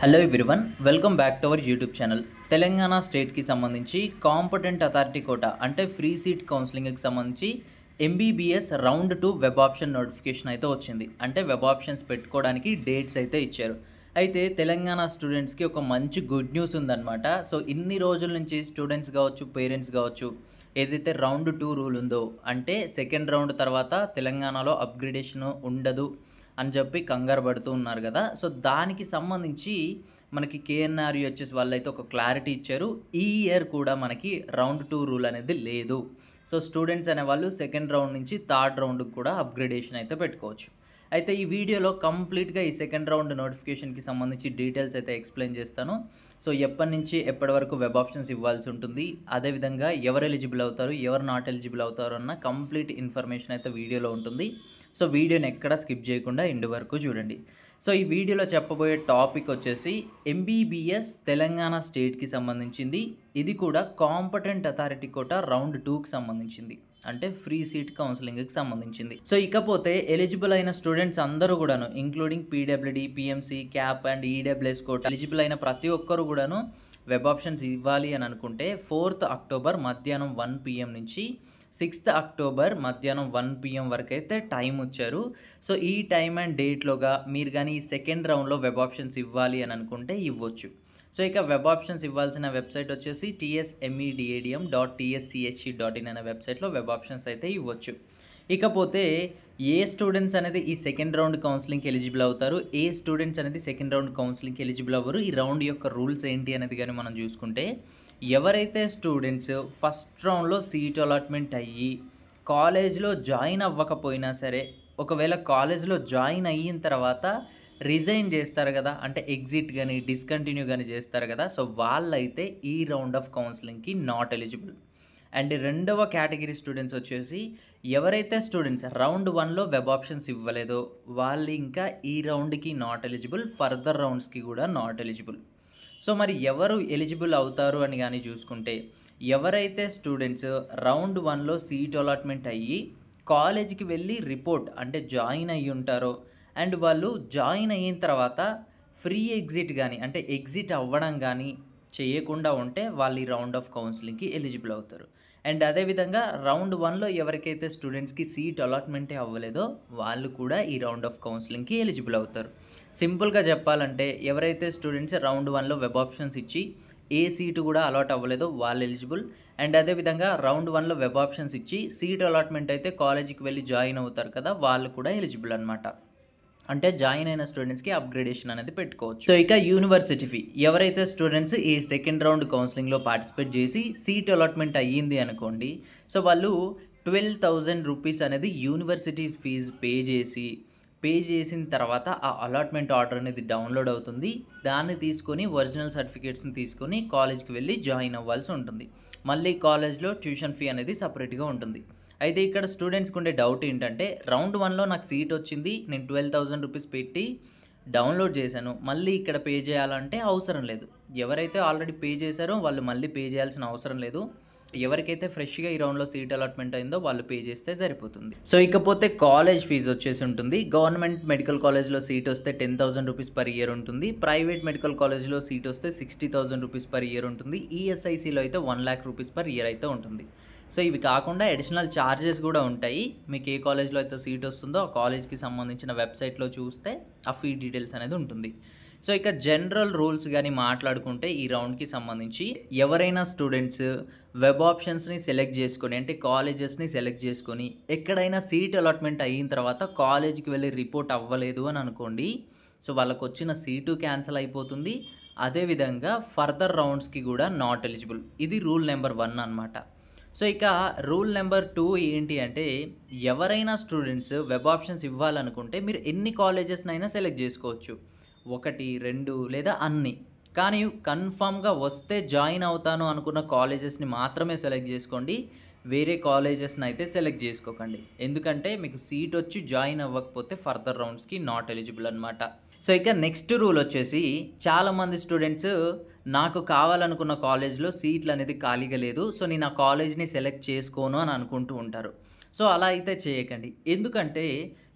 Hello everyone, welcome back to our YouTube channel. Telangana స్టేట్కి సంబంధించి competent authority quota అంటే free seat కౌన్సిలింగ్కి సంబంధించి MBBS round 2 web option notification అయితే వచ్చింది. అంటే వెబ్ ఆప్షన్స్ పెట్టుకోవడానికి డేట్స్ అయితే ఇచ్చారు. అయితే తెలంగాణ స్టూడెంట్స్కి ఒక మంచి గుడ్ న్యూస్ ఉందన్నమాట. సో ఇన్ని రోజుల నుంచి స్టూడెంట్స్ కావచ్చు, పేరెంట్స్ కావచ్చు, ఏదైతే రౌండ్ 2 రూల్ ఉందో, అంటే సెకండ్ రౌండ్ తర్వాత తెలంగాణలో అప్గ్రేడేషన్ ఉండదు అని చెప్పి కంగారు పడుతూ ఉన్నారు కదా. సో దానికి సంబంధించి మనకి కేఎన్ఆర్యుహెచ్ఎస్ వాళ్ళైతే ఒక క్లారిటీ ఇచ్చారు. ఈ ఇయర్ కూడా మనకి రౌండ్ 2 రూల్ అనేది లేదు. సో స్టూడెంట్స్ అనేవాళ్ళు సెకండ్ రౌండ్ నుంచి థర్డ్ రౌండ్కి కూడా అప్గ్రేడేషన్ అయితే పెట్టుకోవచ్చు. అయితే ఈ వీడియోలో కంప్లీట్గా ఈ సెకండ్ రౌండ్ నోటిఫికేషన్కి సంబంధించి డీటెయిల్స్ అయితే ఎక్స్ప్లెయిన్ చేస్తాను. సో ఎప్పటి నుంచి ఎప్పటి వరకు వెబ్ ఆప్షన్స్ ఇవ్వాల్సి ఉంటుంది, అదేవిధంగా ఎవరు ఎలిజిబుల్ అవుతారు, ఎవరు నాట్ ఎలిజిబుల్ అవుతారు అన్న కంప్లీట్ ఇన్ఫర్మేషన్ అయితే వీడియోలో ఉంటుంది. సో వీడియోని ఎక్కడ స్కిప్ చేయకుండా ఎండ్ వరకు చూడండి. సో ఈ వీడియోలో చెప్పబోయే టాపిక్ వచ్చేసి ఎంబీబీఎస్ తెలంగాణ స్టేట్కి సంబంధించింది. ఇది కూడా కాంపిటెంట్ అథారిటీ కోటా రౌండ్ 2కి సంబంధించింది, అంటే ఫ్రీ సీట్ కౌన్సిలింగ్కి సంబంధించింది. సో ఇకపోతే ఎలిజిబుల్ అయిన స్టూడెంట్స్ అందరూ కూడాను, including PWD, PMC, CAP and EWS quota eligible అయిన ప్రతి ఒక్కరు కూడాను వెబ్ ఆప్షన్స్ ఇవ్వాలి అని అనుకుంటే 4th అక్టోబర్ మధ్యాహ్నం 1 PM నుంచి 6th అక్టోబర్ మధ్యాహ్నం 1 PM వరకు అయితే టైం వచ్చారు. సో ఈ టైం అండ్ డేట్లోగా మీరు కానీ ఈ సెకండ్ రౌండ్లో వెబ్ ఆప్షన్స్ ఇవ్వాలి అని అనుకుంటే ఇవ్వచ్చు. సో ఇక వెబ్ ఆప్షన్స్ ఇవ్వాల్సిన వెబ్సైట్ వచ్చేసి tsmedadium.tschc.in అనే వెబ్సైట్లో వెబ్ ఆప్షన్స్ అయితే ఇవ్వచ్చు. ఇకపోతే ఏ స్టూడెంట్స్ అనేది ఈ సెకండ్ రౌండ్ కౌన్సిలింగ్కి ఎలిజిబుల్ అవుతారు, ఏ స్టూడెంట్స్ అనేది సెకండ్ రౌండ్ కౌన్సిలింగ్కి ఎలిజిబుల్ అవ్వరు, ఈ రౌండ్ యొక్క రూల్స్ ఏంటి అనేది కానీ మనం చూసుకుంటే, ఎవరైతే స్టూడెంట్స్ ఫస్ట్ రౌండ్లో సీట్ అలాట్మెంట్ అయ్యి కాలేజ్లో జాయిన్ అవ్వకపోయినా సరే, ఒకవేళ కాలేజ్లో జాయిన్ అయిన తర్వాత రిజైన్ చేస్తారు కదా, అంటే ఎగ్జిట్ కానీ డిస్కంటిన్యూ కానీ చేస్తారు కదా, సో వాళ్ళైతే ఈ రౌండ్ ఆఫ్ కౌన్సిలింగ్కి నాట్ ఎలిజిబుల్. అండ్ రెండవ కేటగిరీ స్టూడెంట్స్ వచ్చేసి ఎవరైతే స్టూడెంట్స్ రౌండ్ 1లో వెబ్ ఆప్షన్స్ ఇవ్వలేదో వాళ్ళు ఇంకా ఈ రౌండ్కి నాట్ ఎలిజిబుల్, ఫర్దర్ రౌండ్స్కి కూడా నాట్ ఎలిజిబుల్. సో మరి ఎవరు ఎలిజిబుల్ అవుతారు అని కానీ చూసుకుంటే, ఎవరైతే స్టూడెంట్స్ రౌండ్ 1లో సీట్ అలాట్మెంట్ అయ్యి కాలేజీకి వెళ్ళి రిపోర్ట్ అంటే జాయిన్ అయ్యి ఉంటారో, అండ్ వాళ్ళు జాయిన్ అయిన తర్వాత ఫ్రీ ఎగ్జిట్ కానీ అంటే ఎగ్జిట్ అవ్వడం కానీ చేయకుండా ఉంటే వాళ్ళు ఈ రౌండ్ ఆఫ్ కౌన్సిలింగ్కి ఎలిజిబుల్ అవుతారు. అండ్ అదేవిధంగా రౌండ్ 1లో ఎవరికైతే స్టూడెంట్స్కి సీట్ అలాట్మెంటే అవ్వలేదో వాళ్ళు కూడా ఈ రౌండ్ ఆఫ్ కౌన్సిలింగ్కి ఎలిజిబుల్ అవుతారు. సింపుల్గా చెప్పాలంటే ఎవరైతే స్టూడెంట్స్ రౌండ్ 1లో వెబ్ ఆప్షన్స్ ఇచ్చి ఏ సీటు కూడా అలాట్ అవ్వలేదో వాళ్ళు ఎలిజిబుల్. అండ్ అదేవిధంగా రౌండ్ 1లో వెబ్ ఆప్షన్స్ ఇచ్చి సీట్ అలాట్మెంట్ అయితే కాలేజీకి వెళ్ళి జాయిన్ అవుతారు కదా, వాళ్ళు కూడా ఎలిజిబుల్ అనమాట. అంటే జాయిన్ అయిన స్టూడెంట్స్కి అప్గ్రేడేషన్ అనేది పెట్టుకోవచ్చు. సో ఇక యూనివర్సిటీ ఫీ, ఎవరైతే స్టూడెంట్స్ ఈ సెకండ్ రౌండ్ కౌన్సిలింగ్లో పార్టిసిపేట్ చేసి సీట్ అలాట్మెంట్ అయ్యింది అనుకోండి, సో వాళ్ళు 12,000 రూపీస్ అనేది యూనివర్సిటీ ఫీజు పే చేసిన తర్వాత ఆ అలాట్మెంట్ ఆర్డర్ అనేది డౌన్లోడ్ అవుతుంది. దాన్ని తీసుకొని ఒరిజినల్ సర్టిఫికేట్స్ని తీసుకొని కాలేజ్కి వెళ్ళి జాయిన్ అవ్వాల్సి ఉంటుంది. మళ్ళీ కాలేజ్లో ట్యూషన్ ఫీ అనేది సపరేట్గా ఉంటుంది. అయితే ఇక్కడ స్టూడెంట్స్కి ఉండే డౌట్ ఏంటంటే, రౌండ్ 1లో నాకు సీట్ వచ్చింది, నేను 12,000 రూపీస్ పెట్టి డౌన్లోడ్ చేశాను, మళ్ళీ ఇక్కడ పే చేయాలంటే అవసరం లేదు. ఎవరైతే ఆల్రెడీ పే చేశారో వాళ్ళు మళ్ళీ పే చేయాల్సిన అవసరం లేదు. ఎవరికైతే ఫ్రెష్గా ఈ రౌండ్లో సీట్ అలాట్మెంట్ అయిందో వాళ్ళు పే చేస్తే సరిపోతుంది. సో ఇకపోతే కాలేజ్ ఫీజు వచ్చేసి ఉంటుంది. గవర్నమెంట్ మెడికల్ కాలేజ్లో సీట్ వస్తే 10,000 రూపీస్ పర్ ఇయర్ ఉంటుంది. ప్రైవేట్ మెడికల్ కాలేజ్లో సీట్ వస్తే 60,000 రూపీస్ పర్ ఇయర్ ఉంటుంది. ఈఎస్ఐసిలో అయితే 1 lakh రూపీస్ పర్ ఇయర్ అయితే ఉంటుంది. సో ఇవి కాకుండా అడిషనల్ ఛార్జెస్ కూడా ఉంటాయి. మీకు ఏ కాలేజ్లో అయితే సీట్ వస్తుందో ఆ కాలేజ్కి సంబంధించిన వెబ్సైట్లో చూస్తే ఆ ఫీ డీటెయిల్స్ అనేది ఉంటుంది. సో ఇక జనరల్ రూల్స్ కానీ మాట్లాడుకుంటే ఈ రౌండ్కి సంబంధించి ఎవరైనా స్టూడెంట్స్ వెబ్ ఆప్షన్స్ని సెలెక్ట్ చేసుకొని, అంటే కాలేజెస్ని సెలెక్ట్ చేసుకొని ఎక్కడైనా సీట్ అలాట్మెంట్ అయిన తర్వాత కాలేజీకి వెళ్ళి రిపోర్ట్ అవ్వలేదు అని అనుకోండి, సో వాళ్ళకు వచ్చిన సీటు క్యాన్సిల్ అయిపోతుంది. అదేవిధంగా ఫర్దర్ రౌండ్స్కి కూడా నాట్ ఎలిజిబుల్. ఇది రూల్ నెంబర్ 1 అనమాట. సో ఇక రూల్ నెంబర్ 2 ఏంటి అంటే, ఎవరైనా స్టూడెంట్స్ వెబ్ ఆప్షన్స్ ఇవ్వాలనుకుంటే మీరు ఎన్ని కాలేజెస్నైనా సెలెక్ట్ చేసుకోవచ్చు, 1, 2 లేదా అన్ని. కానీ కన్ఫామ్గా వస్తే జాయిన్ అవుతాను అనుకున్న కాలేజెస్ని మాత్రమే సెలెక్ట్ చేసుకోండి, వేరే కాలేజెస్ని అయితే సెలెక్ట్ చేసుకోకండి. ఎందుకంటే మీకు సీట్ వచ్చి జాయిన్ అవ్వకపోతే ఫర్దర్ రౌండ్స్కి నాట్ ఎలిజిబుల్ అనమాట. సో ఇక నెక్స్ట్ రూల్ వచ్చేసి, చాలామంది స్టూడెంట్స్ నాకు కావాలనుకున్న కాలేజ్లో సీట్లు అనేది ఖాళీగా లేదు, సో నేను ఆ కాలేజ్ని సెలెక్ట్ చేసుకోను అని అనుకుంటూ ఉంటారు. సో అలా అయితే చేయకండి. ఎందుకంటే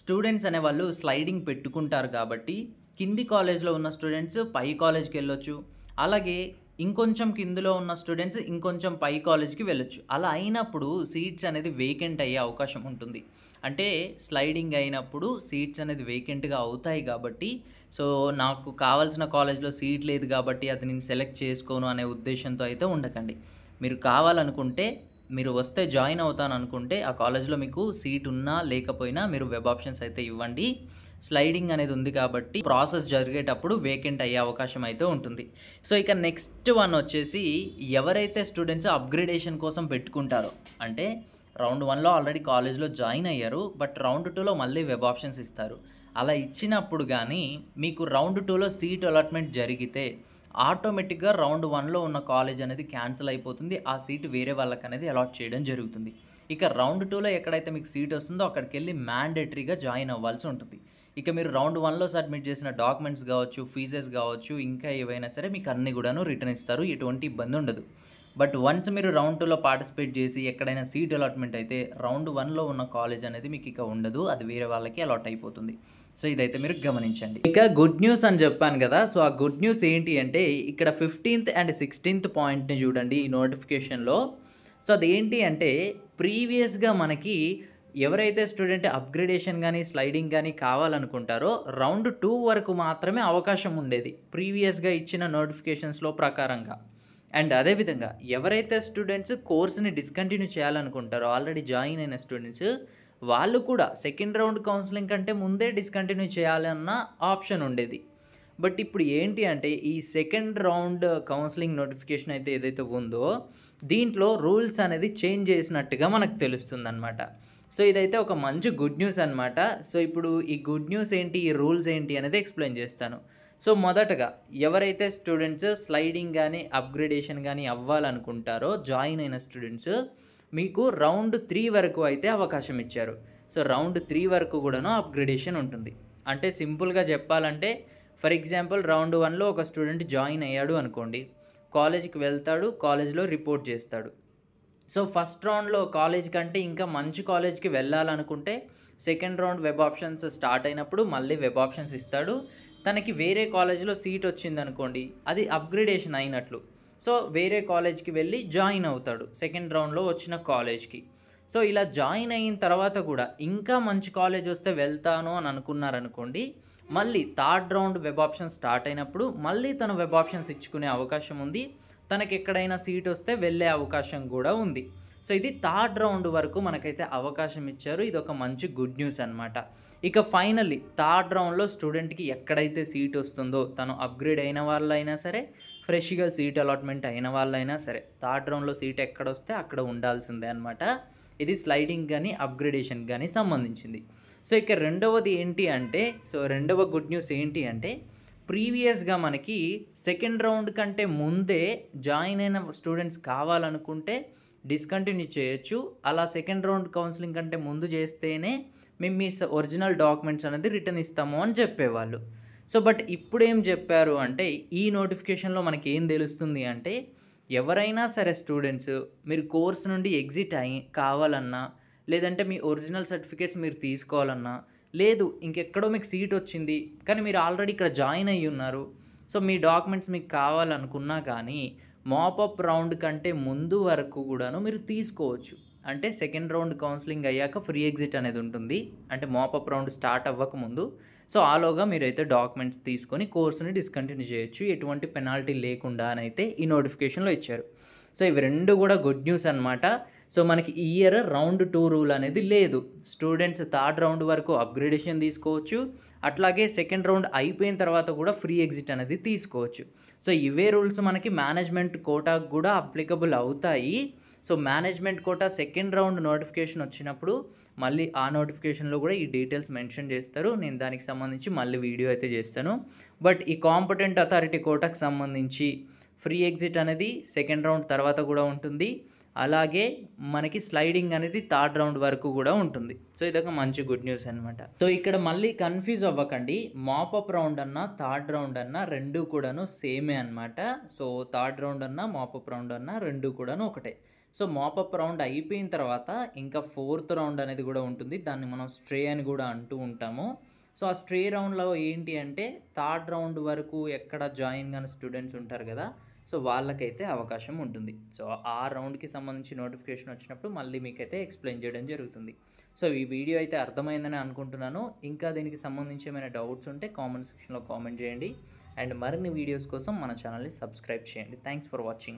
స్టూడెంట్స్ అనేవాళ్ళు స్లైడింగ్ పెట్టుకుంటారు కాబట్టి కింది కాలేజ్‌లో ఉన్న స్టూడెంట్స్ పై కాలేజ్‌కెళ్ళొచ్చు. అలాగే ఇంకొంచెం కిందలో ఉన్న స్టూడెంట్స్ ఇంకొంచెం పై కాలేజ్‌కి వెళ్ళొచ్చు. అలా అయినప్పుడు సీట్స్ అనేది వేకెంట్ అయ్యే అవకాశం ఉంటుంది. అంటే స్లైడింగ్ అయినప్పుడు సీట్స్ అనేది వేకెంట్‌గా అవుతాయి గాబట్టి, సో, నాకు కావాల్సిన కాలేజ్‌లో సీట్ లేదు గాబట్టి అది నేను సెలెక్ట్ చేసుకోను అనే ఉద్దేశ్యంతో అయితే ఉండకండి. మీరు కావాలనుకుంటే మీరు వస్తే జాయిన్ అవుతాననుకుంటే ఆ కాలేజ్‌లో మీకు సీట్ ఉన్నా లేకపోయినా మీరు వెబ్ ఆప్షన్స్ అయితే ఇవ్వండి. స్లైడింగ్ అనేది ఉంది కాబట్టి ప్రాసెస్ జరిగేటప్పుడు వేకెంట్ అయ్యే అవకాశం అయితే ఉంటుంది. సో, ఇక నెక్స్ట్ వన్ వచ్చేసి ఎవరైతే స్టూడెంట్స్ అప్‌గ్రేడేషన్ కోసం పెట్టుకుంటారో, అంటే రౌండ్ 1లో ఆల్రెడీ కాలేజ్‌లో జాయిన్ అయ్యారు. బట్ రౌండ్ 2లో మళ్ళీ వెబ్ ఆప్షన్స్ ఇస్తారు. అలా ఇచ్చినప్పుడు గానీ మీకు రౌండ్ 2లో సీట్ అలాట్‌మెంట్ జరిగితే ఆటోమేటిక్‌గా రౌండ్ 1లో ఉన్న కాలేజ్ అనేది క్యాన్సిల్ అయిపోతుంది. ఆ సీట్ వేరే వాళ్ళకనేది అలాట్ చేయడం జరుగుతుంది. ఇక రౌండ్ 2లో ఎక్కడైతే మీకు సీట్ వస్తుందో అక్కడికెళ్ళి మ్యాండేటరీగా జాయిన్ అవ్వాల్సి ఉంటుంది. ఇక మీరు రౌండ్ 1లో సబ్మిట్ చేసిన డాక్యుమెంట్స్ గావచ్చు, ఫీజెస్ గావచ్చు, ఇంకా ఏవైనా సరే మీకు అన్నీ గూడాను రిటర్న్ ఇస్తారు. ఎటువంటి ఇబ్బంది ఉండదు. బట్ వన్స్ మీరు రౌండ్ 2లో పార్టిసిపేట్ చేసి ఎక్కడైనా సీట్ అలాట్‌మెంట్ అయితే రౌండ్ 1లో ఉన్న కాలేజ్ అనేది మీకు ఇక ఉండదు. అది వేరే వాళ్ళకి అలాట్ అయిపోతుంది. సో, ఇదైతే మీరు గమనించండి. ఇక గుడ్ న్యూస్ అని చెప్పాను గదా! సో, ఆ గుడ్ న్యూస్ ఏంటి అంటే ఇక్కడ 15థ్ అండ్ 16థ్ పాయింట్‌ని చూడండి ఈ నోటిఫికేషన్‌లో. సో, అదేంటి అంటే ప్రీవియస్‌గా మనకి ఎవరైతే స్టూడెంట్ అప్‌గ్రేడేషన్ గాని, స్లైడింగ్ గాని కావాలనుకుంటారో రౌండ్ 2 వరకు మాత్రమే అవకాశం ఉండేది. ప్రీవియస్‌గా ఇచ్చిన నోటిఫికేషన్స్‌లో ప్రకారంగా. అండ్ అదే విధంగా ఎవరైతే స్టూడెంట్స్ కోర్స్‌ని డిస్కంటిన్యూ చేయాలనుకుంటారో ఆల్రెడీ జాయిన్ అయిన స్టూడెంట్స్ వాళ్ళు కూడా సెకండ్ రౌండ్ కౌన్సెలింగ్ కంటే ముందే డిస్కంటిన్యూ చేయాలన్న ఆప్షన్ ఉండేది. బట్ ఇప్పుడు ఏంటి అంటే ఈ సెకండ్ రౌండ్ కౌన్సెలింగ్ నోటిఫికేషన్ అయితే ఏదైతే ఉందో దీంట్లో రూల్స్ అనేది చేంజ్ చేసినట్టుగా మనకు తెలుస్తుందనమాట. సో, ఇదైతే ఒక మంచి గుడ్ న్యూస్ అనమాట. సో, ఇప్పుడు ఈ గుడ్ న్యూస్ ఏంటి, ఈ రూల్స్ ఏంటి అనేది ఎక్స్‌ప్లెయిన్ చేస్తాను. సో, మొదటగా ఎవరైతే స్టూడెంట్స్ స్లైడింగ్ గాని, అప్‌గ్రేడేషన్ గాని అవ్వాలనుకుంటారో జాయిన్ అయిన స్టూడెంట్స్ మీకు రౌండ్ 3 వరకు అయితే అవకాశం ఇచ్చారు. సో, రౌండ్ 3 వరకు కూడాను అప్‌గ్రేడేషన్ ఉంటుంది. అంటే సింపుల్‌గా చెప్పాలంటే ఫర్ ఎగ్జాంపుల్ రౌండ్ 1లో ఒక స్టూడెంట్ జాయిన్ అయ్యాడు అనుకోండి. కాలేజ్‌కి వెళ్తాడు, కాలేజ్‌లో రిపోర్ట్ చేస్తాడు. సో, ఫస్ట్ రౌండ్‌లో కాలేజ్ కంటే ఇంకా మంచి కాలేజ్‌కి వెళ్ళాలనుకుంటే second round web options start అయినప్పుడు మళ్ళీ వెబ్ ఆప్షన్స్ ఇస్తాడు. తనకి వేరే కాలేజ్‌లో సీట్ వచ్చిందనుకోండి, అది అప్‌గ్రేడేషన్ అయినట్లు. సో, వేరే కాలేజ్‌కి వెళ్ళి జాయిన్ అవుతాడు సెకండ్ రౌండ్‌లో వచ్చిన కాలేజ్‌కి. సో, ఇలా జాయిన్ అయిన తర్వాత కూడా ఇంకా మంచి కాలేజ్ వస్తే వెళ్తాను అని అనుకున్నారనుకోండి, మళ్ళీ third round web options start అయినప్పుడు మళ్ళీ తను వెబ్ ఆప్షన్స్ ఇచ్చుకునే అవకాశం ఉంది. తనకెక్కడైనా సీట్ వస్తే వెళ్ళే అవకాశం కూడా ఉంది. సో, ఇది థర్డ్ రౌండ్ వరకు మనకైతే అవకాశం ఇచ్చారు. ఇదొక మంచి గుడ్ న్యూస్ అనమాట. ఇక ఫైనల్లీ థర్డ్ రౌండ్‌లో స్టూడెంట్‌కి ఎక్కడైతే సీట్ వస్తుందో తను అప్‌గ్రేడ్ అయిన వాళ్ళైనా సరే, ఫ్రెష్‌గా సీట్ అలాట్‌మెంట్ అయిన వాళ్ళైనా సరే, థర్డ్ రౌండ్‌లో సీట్ ఎక్కడొస్తే అక్కడ ఉండాల్సిందే అనమాట. ఇది స్లైడింగ్ గాని, అప్‌గ్రేడేషన్ గాని సంబంధించింది. సో, ఇక రెండవది ఏంటి అంటే రెండవ గుడ్ న్యూస్ ఏంటి అంటే ప్రీవియస్‌గా మనకి సెకండ్ రౌండ్ కంటే ముందే జాయిన్ అయిన స్టూడెంట్స్ కావాలనుకుంటే డిస్కంటిన్యూ చేయొచ్చు. అలా సెకండ్ రౌండ్ కౌన్సెలింగ్ కంటే ముందు చేస్తేనే మేము మీ ఒరిజినల్ డాక్యుమెంట్స్ అనేది రిటర్న్ ఇస్తాము అని చెప్పేవాళ్ళు. సో, బట్ ఇప్పుడేం చెప్పారు అంటే ఈ నోటిఫికేషన్‌లో మనకేం తెలుస్తుంది అంటే ఎవరైనా సరే స్టూడెంట్స్ మీరు కోర్స్ నుండి ఎగ్జిట్ కావాలన్నా, లేదంటే మీ ఒరిజినల్ సర్టిఫికేట్స్ మీరు తీసుకోవాలన్నా, లేదు ఇంకెక్కడో మీకు సీట్ వచ్చింది. కానీ మీరు ఆల్రెడీ ఇక్కడ జాయిన్ అయ్యి ఉన్నారు. సో, మీ డాక్యుమెంట్స్ మీకు కావాలనుకున్నా కానీ మాపప్ రౌండ్ కంటే ముందు వరకు కూడాను మీరు తీసుకోవచ్చు. అంటే సెకండ్ రౌండ్ కౌన్సెలింగ్ అయ్యాక ఫ్రీ ఎగ్జిట్ అనేది ఉంటుంది. అంటే మాపప్ రౌండ్ స్టార్ట్ అవ్వకముందు. సో, ఆలోగా మీరైతే డాక్యుమెంట్స్ తీసుకొని కోర్స్‌ని డిస్కంటిన్యూ చేయొచ్చు. ఎటువంటి పెనాల్టీ లేకుండా అనైతే ఈ నోటిఫికేషన్‌లో ఇచ్చారు. సో, ఇవి 2 కూడా గుడ్ న్యూస్ అనమాట. సో, మనకి ఈ ఇయర్ రౌండ్ 2 రూల్ అనేది లేదు. స్టూడెంట్స్ థర్డ్ రౌండ్ వరకు అప్‌గ్రేడేషన్ తీసుకోవచ్చు. అట్లాగే సెకండ్ రౌండ్ అయిపోయిన తర్వాత కూడా ఫ్రీ ఎగ్జిట్ అనేది తీసుకోవచ్చు. సో, ఇవే రూల్స్ మనకి మేనేజ్మెంట్ కోటాకు కూడా అప్లికబుల్ అవుతాయి. So, management quota second round notification వచ్చినప్పుడు మళ్ళీ ఆ నోటిఫికేషన్‌లో కూడా ఈ డీటెయిల్స్ మెన్షన్ చేస్తారు. నేను దానికి సంబంధించి మళ్ళీ వీడియో అయితే చేస్తాను. బట్ ఈ కాంపిటెంట్ అథారిటీ కోటాకు సంబంధించి ఫ్రీ ఎగ్జిట్ అనేది సెకండ్ రౌండ్ తర్వాత కూడా ఉంటుంది. అలాగే మనకి స్లైడింగ్ అనేది థర్డ్ రౌండ్ వరకు కూడా ఉంటుంది. సో, ఇదొక మంచి గుడ్ న్యూస్ అనమాట. సో, ఇక్కడ మళ్ళీ కన్‌ఫ్యూజ్ అవ్వకండి. మాపప్ రౌండ్ అన్నా, థర్డ్ రౌండ్ అన్నా 2 కూడాను సేమే అనమాట. సో, థర్డ్ రౌండ్ అన్నా, మాపప్ రౌండ్ అన్నా 2 కూడాను ఒకటే. సో, మాపప్ రౌండ్ అయిపోయిన తర్వాత ఇంకా ఫోర్త్ రౌండ్ అనేది కూడా ఉంటుంది. దాన్ని మనం స్ట్రే అని కూడా అంటూ ఉంటాము. సో, ఆ స్ట్రే రౌండ్‌లో ఏంటి అంటే థర్డ్ రౌండ్ వరకు ఎక్కడ జాయిన్ గాని స్టూడెంట్స్ ఉంటారు గదా! సో, వాళ్ళకైతే అవకాశం ఉంటుంది. సో, ఆ రౌండ్‌కి సంబంధించి నోటిఫికేషన్ వచ్చినప్పుడు మళ్ళీ మీకైతే ఎక్స్‌ప్లెయిన్ చేయడం జరుగుతుంది. సో, ఈ వీడియో అయితే అర్థమైందని అనుకుంటున్నాను. ఇంకా దీనికి సంబంధించి ఏమైనా డౌట్స్ ఉంటే కామెంట్ సెక్షన్‌లో కామెంట్ చేయండి. అండ్ మరిన్ని వీడియోస్ కోసం మన ఛానల్‌ని సబ్స్క్రైబ్ చేయండి. Thanks for watching.